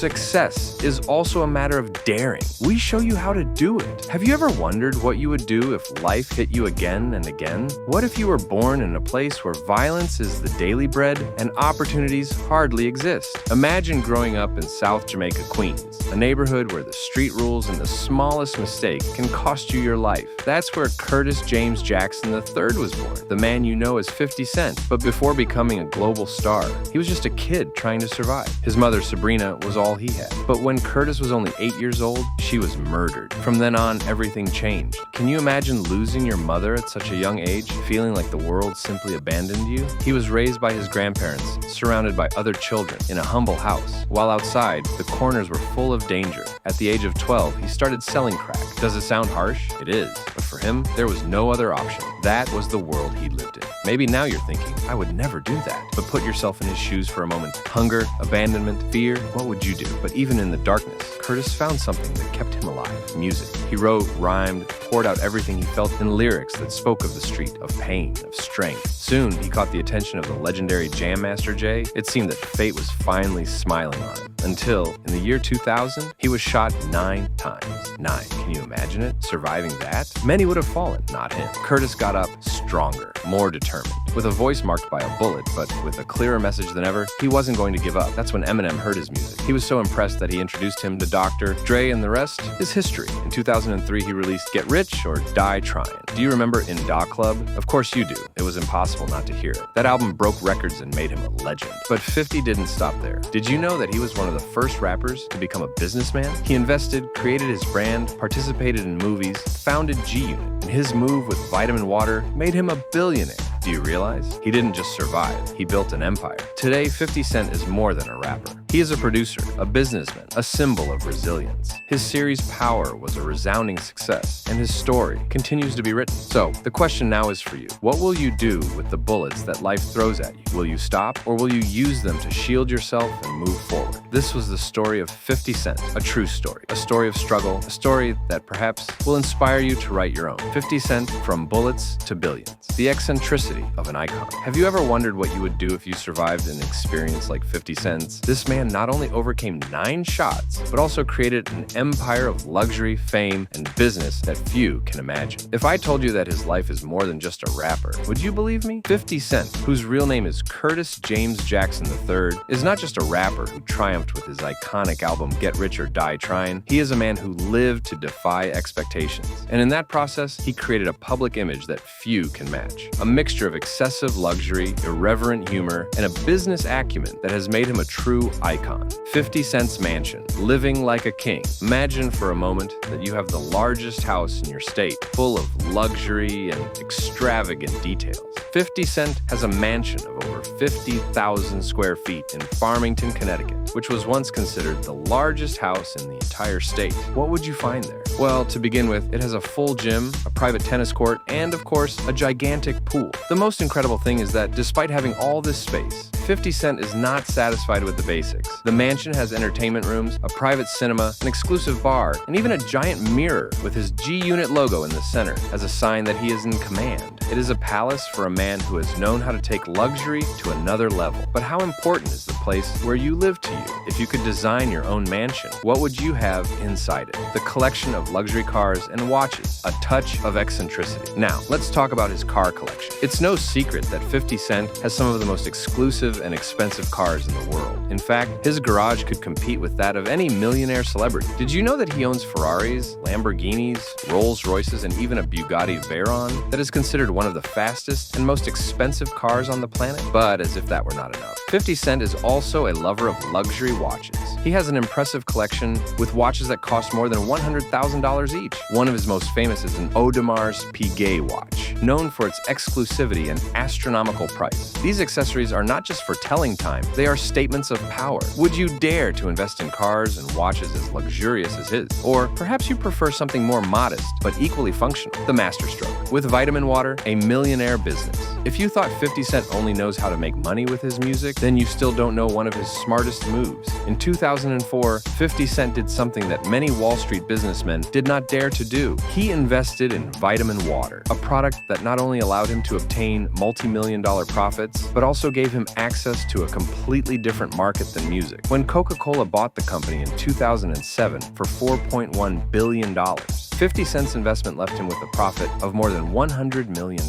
Success is also a matter of daring. We show you how to do it. Have you ever wondered what you would do if life hit you again and again? What if you were born in a place where violence is the daily bread and opportunities hardly exist? Imagine growing up in South Jamaica, Queens, a neighborhood where the street rules and the smallest mistake can cost you your life. That's where Curtis James Jackson III was born, the man you know as 50 Cent. But before becoming a global star, he was just a kid trying to survive. His mother, Sabrina, was all he had. But when Curtis was only 8 years old, she was murdered. From then on, everything changed. Can you imagine losing your mother at such a young age, feeling like the world simply abandoned you? He was raised by his grandparents, surrounded by other children, in a humble house. While outside, the corners were full of danger. At the age of 12, he started selling crack. Does it sound harsh? It is. But for him, there was no other option. That was the world he lived in. Maybe now you're thinking, I would never do that. But put yourself in his shoes for a moment. Hunger, abandonment, fear, what would you do? But even in the darkness, Curtis found something that kept him alive: music. He wrote, rhymed, poured out everything he felt in lyrics that spoke of the street, of pain, of strength. Soon, he caught the attention of the legendary Jam Master Jay. It seemed that fate was finally smiling on him. Until, in the year 2000, he was shot 9 times. 9. Can you imagine it? Surviving that? Many would have fallen, not him. Curtis got up stronger, more determined. With a voice marked by a bullet, but with a clearer message than ever, he wasn't going to give up. That's when Eminem heard his music. He was so impressed that he introduced him to Dr. Dre, and the rest is history. In 2003, he released Get Rich or Die Tryin'. Do you remember In Da Club? Of course you do. It was impossible not to hear it. That album broke records and made him a legend. But 50 didn't stop there. Did you know that he was one of the first rappers to become a businessman? He invested, created his brand, participated in movies, founded G-Unit, and his move with Vitamin Water made him a billionaire. Do you realize? He didn't just survive, he built an empire. Today, 50 Cent is more than a rapper. He is a producer, a businessman, a symbol of resilience. His series Power was a resounding success, and his story continues to be written. So, the question now is for you. What will you do with the bullets that life throws at you? Will you stop, or will you use them to shield yourself and move forward? This was the story of 50 Cent, a true story, a story of struggle, a story that perhaps will inspire you to write your own. 50 Cent, from bullets to billions. The eccentricity of an icon. Have you ever wondered what you would do if you survived an experience like 50 Cent's? This man not only overcame 9 shots, but also created an empire of luxury, fame, and business that few can imagine. If I told you that his life is more than just a rapper, would you believe me? 50 Cent, whose real name is Curtis James Jackson III, is not just a rapper who triumphed with his iconic album Get Rich or Die Tryin'. He is a man who lived to defy expectations. And in that process, he created a public image that few can match. A mixture of excessive luxury, irreverent humor, and a business acumen that has made him a true icon. 50 Cent's mansion, living like a king. Imagine for a moment that you have the largest house in your state, full of luxury and extravagant details. 50 Cent has a mansion of over 50,000 square feet in Farmington, Connecticut, which was once considered the largest house in the entire state. What would you find there? Well, to begin with, it has a full gym, a private tennis court, and of course, a gigantic pool. The most incredible thing is that despite having all this space, 50 Cent is not satisfied with the basics. The mansion has entertainment rooms, a private cinema, an exclusive bar, and even a giant mirror with his G-Unit logo in the center as a sign that he is in command. It is a palace for a man who has known how to take luxury to another level. But how important is the place where you live to you? If you could design your own mansion, what would you have inside it? The collection of luxury cars and watches, a touch of eccentricity. Now, let's talk about his car collection. It's no secret that 50 Cent has some of the most exclusive and expensive cars in the world. In fact, his garage could compete with that of any millionaire celebrity. Did you know that he owns Ferraris, Lamborghinis, Rolls Royces, and even a Bugatti Veyron that is considered one of the fastest and most expensive cars on the planet? But as if that were not enough, 50 Cent is also a lover of luxury watches. He has an impressive collection with watches that cost more than $100,000 each. One of his most famous is an Audemars Piguet watch, known for its exclusivity and astronomical price. These accessories are not just for telling time, they are statements of power. Would you dare to invest in cars and watches as luxurious as his? Or perhaps you prefer something more modest, but equally functional, the Masterstroke. With Vitamin Water, a millionaire business. If you thought 50 Cent only knows how to make money with his music, then you still don't know one of his smartest moves. In 2004, 50 Cent did something that many Wall Street businessmen did not dare to do. He invested in vitamin water, a product that not only allowed him to obtain multi-million-dollar profits, but also gave him access to a completely different market than music. When Coca-Cola bought the company in 2007 for $4.1 billion, 50 Cent's investment left him with a profit of more than $100 million.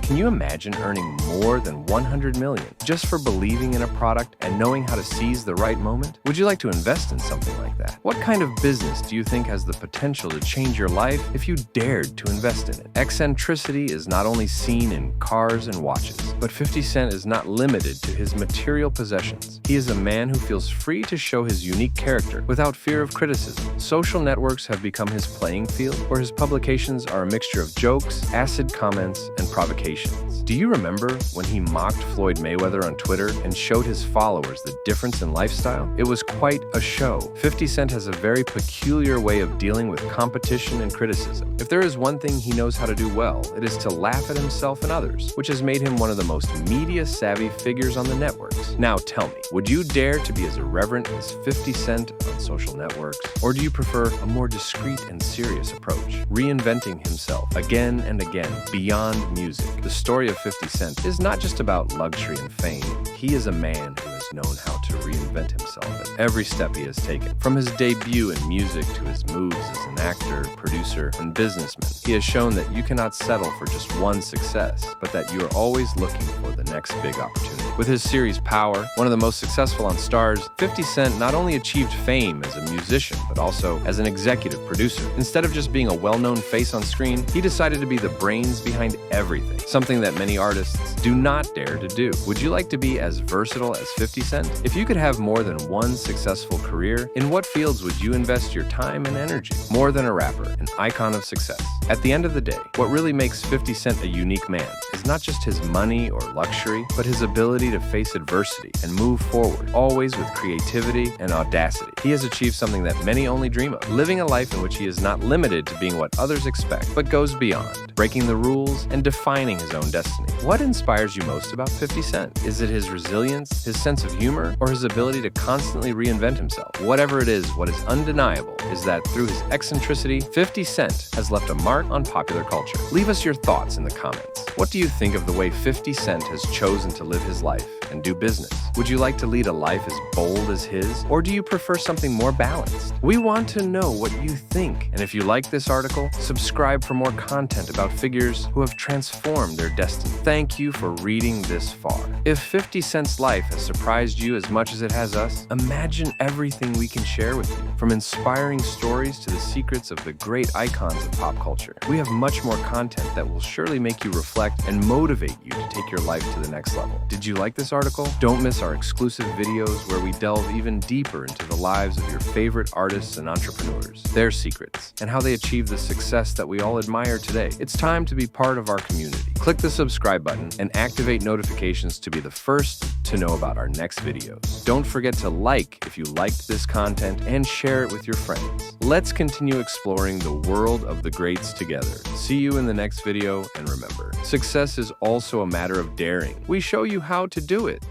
Can you imagine earning more than $100 million just for believing in a product and knowing how to seize the right moment? Would you like to invest in something like that? What kind of business do you think has the potential to change your life if you dared to invest in it? Eccentricity is not only seen in cars and watches, but 50 Cent is not limited to his material possessions. He is a man who feels free to show his unique character without fear of criticism. Social networks have become his playing field, where his publications are a mixture of jokes, acid comments, and provocations. Do you remember when he mocked Floyd Mayweather on Twitter and showed his followers the difference in lifestyle? It was quite a show. 50 Cent has a very peculiar way of dealing with competition and criticism. If there is one thing he knows how to do well, it is to laugh at himself and others, which has made him one of the most media-savvy figures on the networks. Now tell me, would you dare to be as irreverent as 50 Cent on social networks? Or do you prefer a more discreet and serious approach, reinventing himself again and again beyond music? The story of 50 Cent is not just about luxury and fame. He is a man who has known how to reinvent himself at every step he has taken. From his debut in music to his moves as an actor, producer, and businessman, he has shown that you cannot settle for just one success, but that you are always looking for the next big opportunity. With his series Power, one of the most successful on Starz, 50 Cent not only achieved fame as a musician, but also as an executive producer. Instead of just being a well-known face on screen, he decided to be the brains behind everything, something that many artists do not dare to do. Would you like to be as versatile as 50 Cent? If you could have more than one successful career, in what fields would you invest your time and energy? More than a rapper, an icon of success. At the end of the day, what really makes 50 Cent a unique man is not just his money or luxury, but his ability to face adversity and move forward, always with creativity and audacity. He has achieved something that many only dream of, living a life in which he is not limited to being what others expect, but goes beyond, breaking the rules and defining his own destiny. What inspires you most about 50 Cent? Is it his resilience, his sense of humor, or his ability to constantly reinvent himself? Whatever it is, what is undeniable is that through his eccentricity, 50 Cent has left a mark on popular culture. Leave us your thoughts in the comments. What do you think of the way 50 Cent has chosen to live his life and do business? Would you like to lead a life as bold as his, or do you prefer something more balanced? We want to know what you think. And if you like this article, subscribe for more content about figures who have transformed their destiny. Thank you for reading this far. If 50 Cent's life has surprised you as much as it has us, imagine everything we can share with you, from inspiring stories to the secrets of the great icons of pop culture. We have much more content that will surely make you reflect and motivate you to take your life to the next level. Did you like this article? Don't miss our exclusive videos where we delve even deeper into the lives of your favorite artists and entrepreneurs, their secrets, and how they achieve the success that we all admire today. It's time to be part of our community. Click the subscribe button and activate notifications to be the first to know about our next videos. Don't forget to like if you liked this content and share it with your friends. Let's continue exploring the world of the greats together. See you in the next video, and remember, success is also a matter of daring. We show you how to do it.